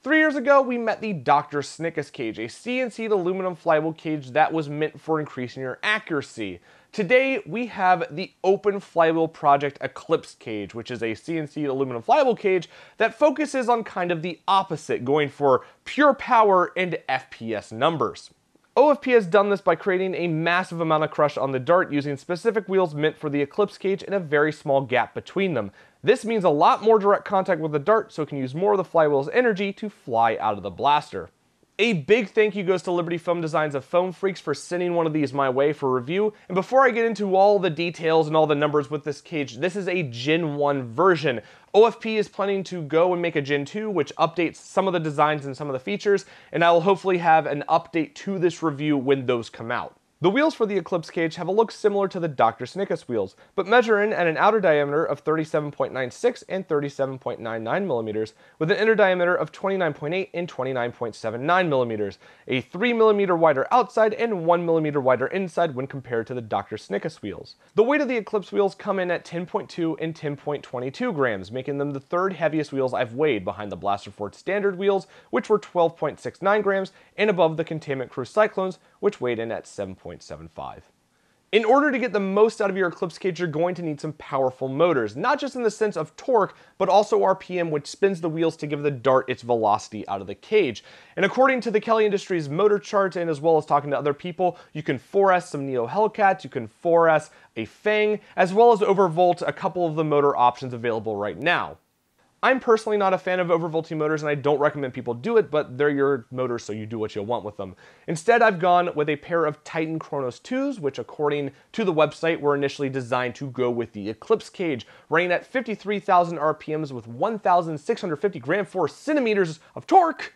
3 years ago, we met the Dr. Snikkas cage, a CNC'd aluminum flywheel cage that was meant for increasing your accuracy. Today, we have the Open Flywheel Project Eclipse cage, which is a CNC'd aluminum flywheel cage that focuses on kind of the opposite, going for pure power and FPS numbers. OFP has done this by creating a massive amount of crush on the dart using specific wheels meant for the Eclipse cage and a very small gap between them. This means a lot more direct contact with the dart, so it can use more of the flywheel's energy to fly out of the blaster. A big thank you goes to Liberty Foam Designs of Foam Freaks for sending one of these my way for review. And before I get into all the details and all the numbers with this cage, this is a Gen 1 version. OFP is planning to go and make a Gen 2, which updates some of the designs and some of the features, and I will hopefully have an update to this review when those come out. The wheels for the Eclipse cage have a look similar to the Dr. Snikkas wheels, but measure in at an outer diameter of 37.96 and 37.99 millimeters, with an inner diameter of 29.8 and 29.79 millimeters, a 3 millimeter wider outside and 1 millimeter wider inside when compared to the Dr. Snikkas wheels. The weight of the Eclipse wheels come in at 10.2 and 10.22 grams, making them the third heaviest wheels I've weighed behind the Blaster Ford standard wheels, which were 12.69 grams, and above the Containment Crew Cyclones, which weighed in at 7.75. In order to get the most out of your Eclipse cage, you're going to need some powerful motors, not just in the sense of torque, but also RPM, which spins the wheels to give the dart its velocity out of the cage. And according to the Kelly Industries motor chart, and as well as talking to other people, you can 4S some Neo Hellcats, you can 4S a Fang, as well as overvolt a couple of the motor options available right now. I'm personally not a fan of overvolting motors, and I don't recommend people do it, but they're your motors, so you do what you want with them. Instead, I've gone with a pair of Titan Kronos 2s, which according to the website were initially designed to go with the Eclipse cage, running at 53,000 RPMs with 1,650 gram-force centimeters of torque,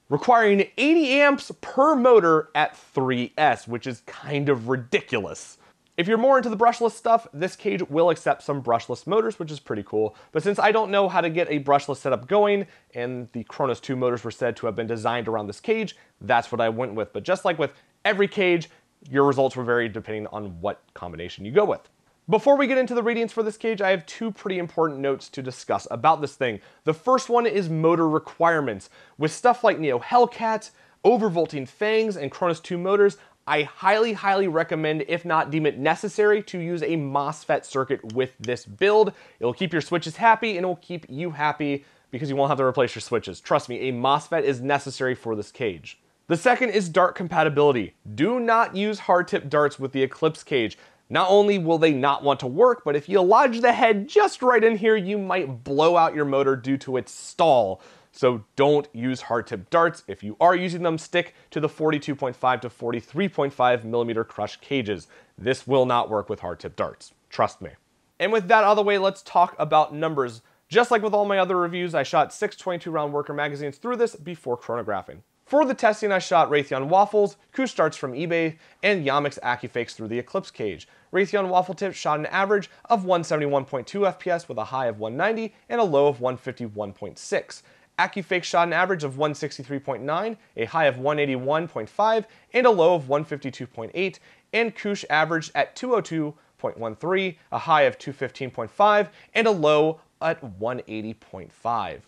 requiring 80 amps per motor at 3S, which is kind of ridiculous. If you're more into the brushless stuff, this cage will accept some brushless motors, which is pretty cool. But since I don't know how to get a brushless setup going, and the Kronos 2 motors were said to have been designed around this cage, that's what I went with. But just like with every cage, your results will vary depending on what combination you go with. Before we get into the readings for this cage, I have two pretty important notes to discuss about this thing. The first one is motor requirements. With stuff like Neo Hellcats, overvolting Fangs, and Kronos 2 motors, I highly recommend, if not deem it necessary, to use a MOSFET circuit with this build. It'll keep your switches happy, and it'll keep you happy because you won't have to replace your switches. Trust me, a MOSFET is necessary for this cage. The second is dart compatibility. Do not use hard-tip darts with the Eclipse cage. Not only will they not want to work, but if you lodge the head just right in here, you might blow out your motor due to its stall. So don't use hard-tip darts. If you are using them, stick to the 42.5 to 43.5 millimeter crush cages. This will not work with hard-tip darts. Trust me. And with that out of the way, let's talk about numbers. Just like with all my other reviews, I shot 6 22-round worker magazines through this before chronographing. For the testing, I shot Raytheon Waffles, Kush darts from eBay, and Yamix AccuFakes through the Eclipse cage. Raytheon Waffle tips shot an average of 171.2 FPS with a high of 190 and a low of 151.6. AccuFake shot an average of 163.9, a high of 181.5, and a low of 152.8, and Kush averaged at 202.13, a high of 215.5, and a low at 180.5.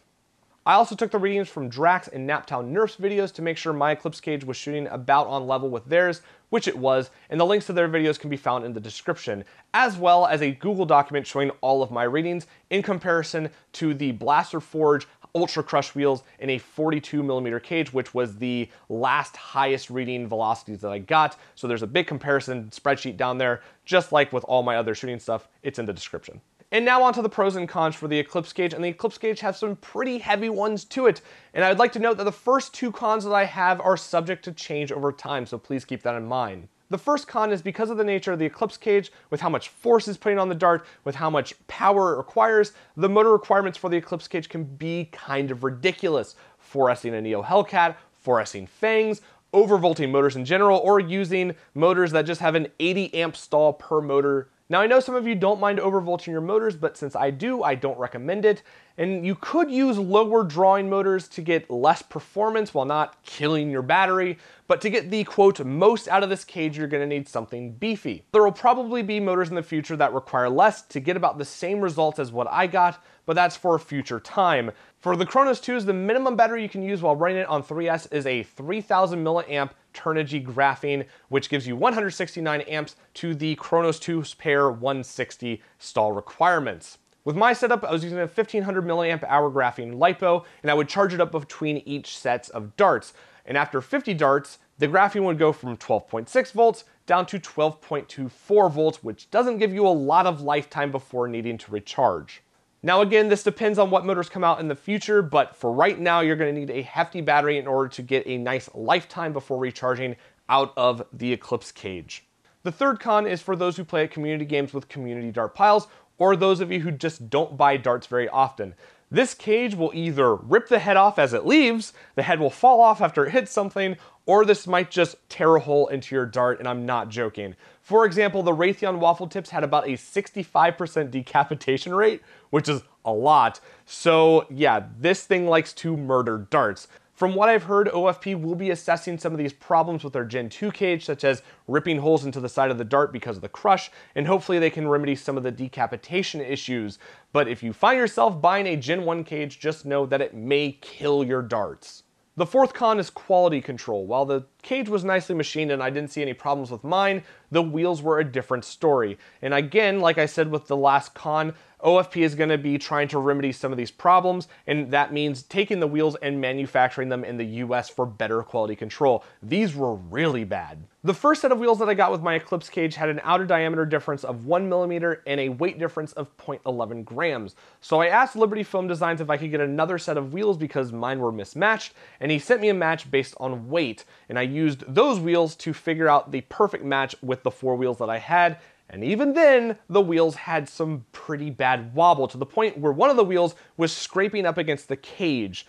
I also took the readings from Drax and Naptown Nerf's videos to make sure my Eclipse cage was shooting about on level with theirs, which it was, and the links to their videos can be found in the description, as well as a Google document showing all of my readings in comparison to the Blaster Forge Ultra Crush wheels in a 42mm cage, which was the last highest reading velocities that I got. So there's a big comparison spreadsheet down there, just like with all my other shooting stuff. It's in the description. And now on to the pros and cons for the Eclipse cage, and the Eclipse cage has some pretty heavy ones to it. And I'd like to note that the first two cons that I have are subject to change over time, so please keep that in mind. The first con is because of the nature of the Eclipse cage, with how much force is putting on the dart, with how much power it requires, the motor requirements for the Eclipse cage can be kind of ridiculous. 4S'ing a Neo Hellcat, 4S'ing Fangs, overvolting motors in general, or using motors that just have an 80 amp stall per motor. Now I know some of you don't mind overvolting your motors, but since I do, I don't recommend it. And you could use lower drawing motors to get less performance while not killing your battery, but to get the, quote, most out of this cage, you're gonna need something beefy. There will probably be motors in the future that require less to get about the same results as what I got, but that's for a future time. For the Chronos 2s, the minimum battery you can use while running it on 3S is a 3000 milliamp Turnigy graphene, which gives you 169 amps to the Chronos 2's pair 160 stall requirements. With my setup, I was using a 1500 milliamp hour graphene LiPo, and I would charge it up between each sets of darts. And after 50 darts, the graphene would go from 12.6 volts down to 12.24 volts, which doesn't give you a lot of lifetime before needing to recharge. Now again, this depends on what motors come out in the future, but for right now, you're going to need a hefty battery in order to get a nice lifetime before recharging out of the Eclipse cage. The third con is for those who play at community games with community dart piles, or those of you who just don't buy darts very often. This cage will either rip the head off as it leaves, the head will fall off after it hits something, or this might just tear a hole into your dart, and I'm not joking. For example, the Raytheon waffle tips had about a 65% decapitation rate, which is a lot. So yeah, this thing likes to murder darts. From what I've heard, OFP will be assessing some of these problems with their Gen 2 cage, such as ripping holes into the side of the dart because of the crush, and hopefully they can remedy some of the decapitation issues. But if you find yourself buying a Gen 1 cage, just know that it may kill your darts. The fourth con is quality control. While the cage was nicely machined and I didn't see any problems with mine, the wheels were a different story. And again, like I said with the last con, OFP is going to be trying to remedy some of these problems, and that means taking the wheels and manufacturing them in the US for better quality control. These were really bad. The first set of wheels that I got with my Eclipse cage had an outer diameter difference of 1 millimeter and a weight difference of 0.11 grams. So I asked Liberty Foam Designs if I could get another set of wheels because mine were mismatched, and he sent me a match based on weight, and I used those wheels to figure out the perfect match with the 4 wheels that I had. And even then, the wheels had some pretty bad wobble, to the point where one of the wheels was scraping up against the cage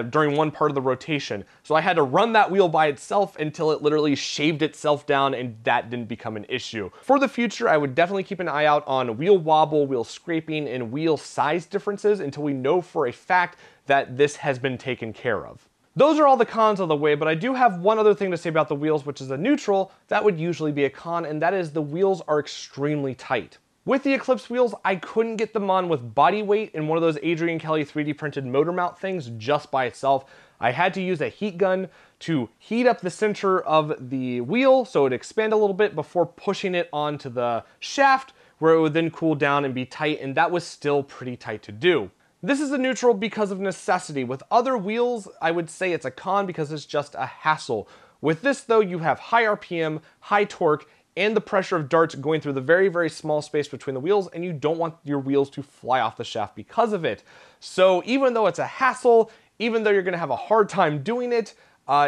during one part of the rotation. So I had to run that wheel by itself until it literally shaved itself down, and that didn't become an issue. For the future, I would definitely keep an eye out on wheel wobble, wheel scraping, and wheel size differences until we know for a fact that this has been taken care of. Those are all the cons of the way, but I do have one other thing to say about the wheels, which is a neutral. That would usually be a con, and that is the wheels are extremely tight. With the Eclipse wheels, I couldn't get them on with body weight in one of those Adrian Kelly 3D printed motor mount things just by itself. I had to use a heat gun to heat up the center of the wheel so it would expand a little bit before pushing it onto the shaft, where it would then cool down and be tight, and that was still pretty tight to do. This is a neutral because of necessity. With other wheels, I would say it's a con because it's just a hassle. With this though, you have high RPM, high torque, and the pressure of darts going through the very, very small space between the wheels, and you don't want your wheels to fly off the shaft because of it. So even though it's a hassle, even though you're gonna have a hard time doing it,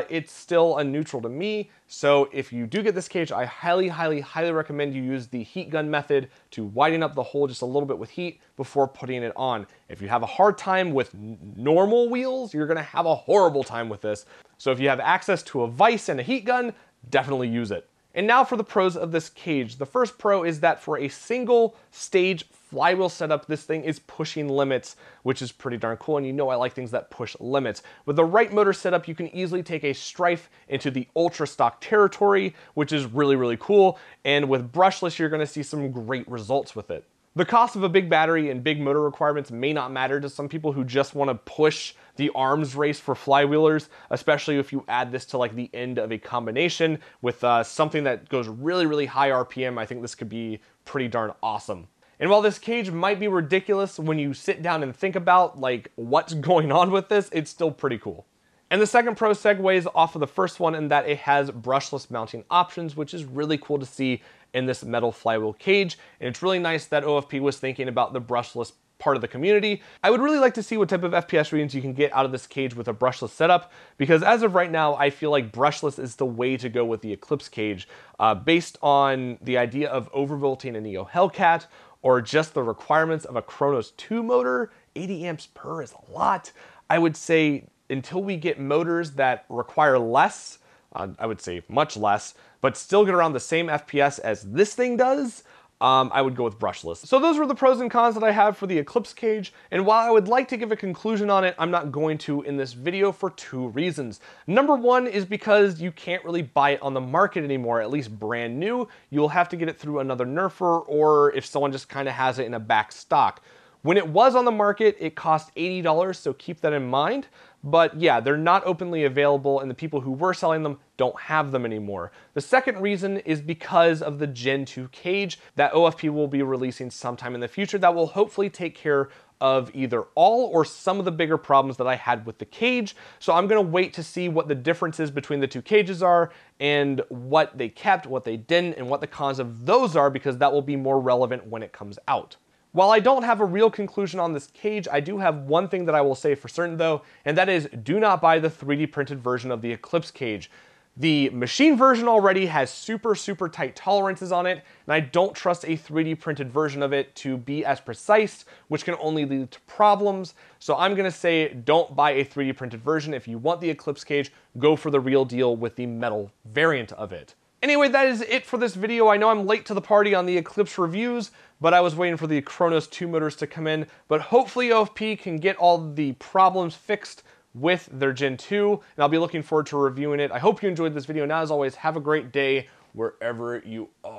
it's still a neutral to me. So if you do get this cage, I highly, highly, highly recommend you use the heat gun method to widen up the hole just a little bit with heat before putting it on. If you have a hard time with normal wheels, you're gonna have a horrible time with this. So if you have access to a vise and a heat gun, definitely use it. And now for the pros of this cage. The first pro is that for a single stage flywheel setup, this thing is pushing limits, which is pretty darn cool, and you know I like things that push limits. With the right motor setup, you can easily take a Strife into the ultra stock territory, which is really, really cool, and with brushless, you're gonna see some great results with it. The cost of a big battery and big motor requirements may not matter to some people who just want to push the arms race for flywheelers, especially if you add this to like the end of a combination with something that goes really, really high RPM. I think this could be pretty darn awesome. And while this cage might be ridiculous when you sit down and think about like what's going on with this, it's still pretty cool. And the second pro segues off of the first one in that it has brushless mounting options, which is really cool to see in this metal flywheel cage. And it's really nice that OFP was thinking about the brushless part of the community. I would really like to see what type of FPS readings you can get out of this cage with a brushless setup, because as of right now, I feel like brushless is the way to go with the Eclipse cage, based on the idea of overvolting a Neo Hellcat, or just the requirements of a Chronos 2 motor. 80 amps per is a lot. I would say until we get motors that require less, I would say much less, but still get around the same FPS as this thing does, I would go with brushless. So those were the pros and cons that I have for the Eclipse cage, and while I would like to give a conclusion on it, I'm not going to in this video for 2 reasons. Number 1 is because you can't really buy it on the market anymore, at least brand new. You'll have to get it through another nerfer, or if someone just kind of has it in a back stock. When it was on the market, it cost $80, so keep that in mind. But yeah, they're not openly available, and the people who were selling them don't have them anymore. The second reason is because of the Gen 2 cage that OFP will be releasing sometime in the future that will hopefully take care of either all or some of the bigger problems that I had with the cage. So I'm gonna wait to see what the differences between the two cages are and what they kept, what they didn't, and what the cons of those are, because that will be more relevant when it comes out. While I don't have a real conclusion on this cage, I do have one thing that I will say for certain though, and that is do not buy the 3D printed version of the Eclipse cage. The machine version already has super tight tolerances on it, and I don't trust a 3D printed version of it to be as precise, which can only lead to problems. So I'm gonna say don't buy a 3D printed version. If you want the Eclipse cage, go for the real deal with the metal variant of it. Anyway, that is it for this video. I know I'm late to the party on the Eclipse reviews, but I was waiting for the Chronos 2 motors to come in. But hopefully OFP can get all the problems fixed with their Gen 2, and I'll be looking forward to reviewing it. I hope you enjoyed this video, and as always, have a great day wherever you are.